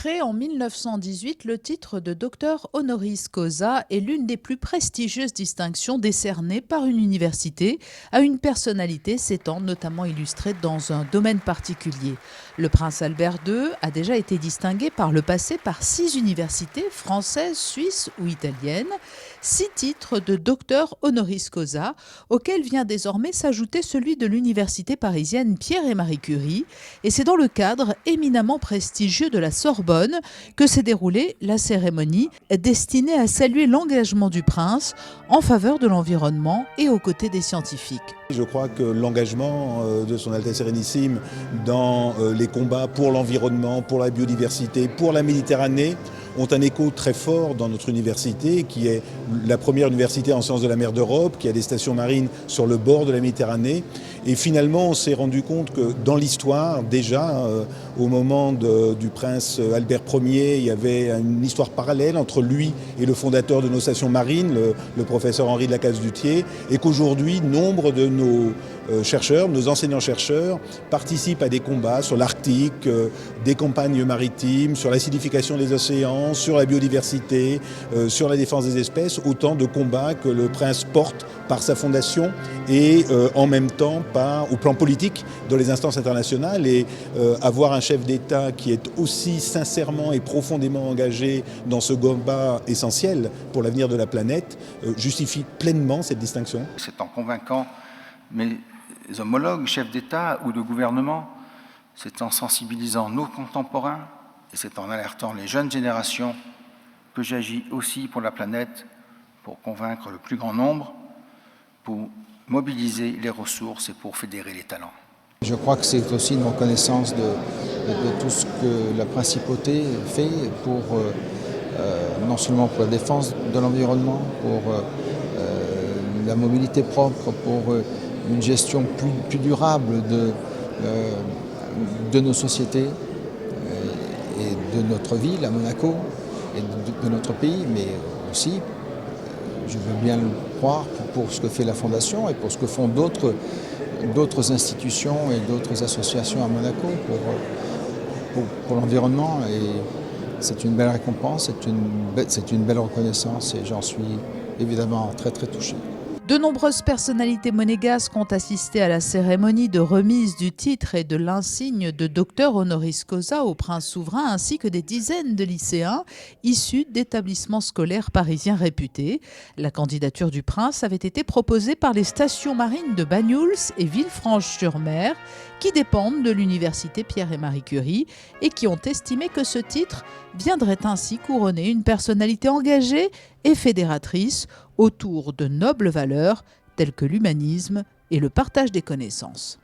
Créé en 1918, le titre de docteur honoris causa est l'une des plus prestigieuses distinctions décernées par une université à une personnalité s'étant notamment illustrée dans un domaine particulier. Le prince Albert II a déjà été distingué par le passé par 6 universités françaises, suisses ou italiennes, 6 titres de docteur honoris causa, auxquels vient désormais s'ajouter celui de l'université parisienne Pierre et Marie Curie, et c'est dans le cadre éminemment prestigieux de la Sorbonne que s'est déroulée la cérémonie destinée à saluer l'engagement du prince en faveur de l'environnement et aux côtés des scientifiques. Je crois que l'engagement de son Altesse Sérénissime dans les combats pour l'environnement, pour la biodiversité, pour la Méditerranée ont un écho très fort dans notre université, qui est la première université en sciences de la mer d'Europe, qui a des stations marines sur le bord de la Méditerranée. Et finalement, on s'est rendu compte que dans l'histoire, déjà, au moment du prince Albert Ier, il y avait une histoire parallèle entre lui et le fondateur de nos stations marines, le professeur Henri de la Casse-Dutier, et qu'aujourd'hui, nombre de nos chercheurs, nos enseignants-chercheurs, participent à des combats sur l'Arctique, des campagnes maritimes, sur l'acidification des océans, sur la biodiversité, sur la défense des espèces, autant de combats que le prince porte par sa fondation et en même temps au plan politique dans les instances internationales. Et avoir un chef d'État qui est aussi sincèrement et profondément engagé dans ce combat essentiel pour l'avenir de la planète justifie pleinement cette distinction. C'est en convainquant mes homologues, chefs d'État ou de gouvernement, c'est en sensibilisant nos contemporains et c'est en alertant les jeunes générations que j'agis aussi pour la planète, pour convaincre le plus grand nombre, pour mobiliser les ressources et pour fédérer les talents. Je crois que c'est aussi une reconnaissance de tout ce que la principauté fait pour, non seulement pour la défense de l'environnement, pour la mobilité propre, pour une gestion plus durable de nos sociétés et de notre ville à Monaco et de notre pays, mais aussi, je veux bien le croire, pour ce que fait la Fondation et pour ce que font d'autres institutions et d'autres associations à Monaco pour l'environnement. Et c'est une belle récompense, c'est une belle reconnaissance et j'en suis évidemment très très touché. De nombreuses personnalités monégasques ont assisté à la cérémonie de remise du titre et de l'insigne de docteur honoris causa au prince souverain, ainsi que des dizaines de lycéens issus d'établissements scolaires parisiens réputés. La candidature du prince avait été proposée par les stations marines de Banyuls et Villefranche-sur-Mer, qui dépendent de l'université Pierre et Marie Curie et qui ont estimé que ce titre viendrait ainsi couronner une personnalité engagée et fédératrice autour de nobles valeurs telles que l'humanisme et le partage des connaissances.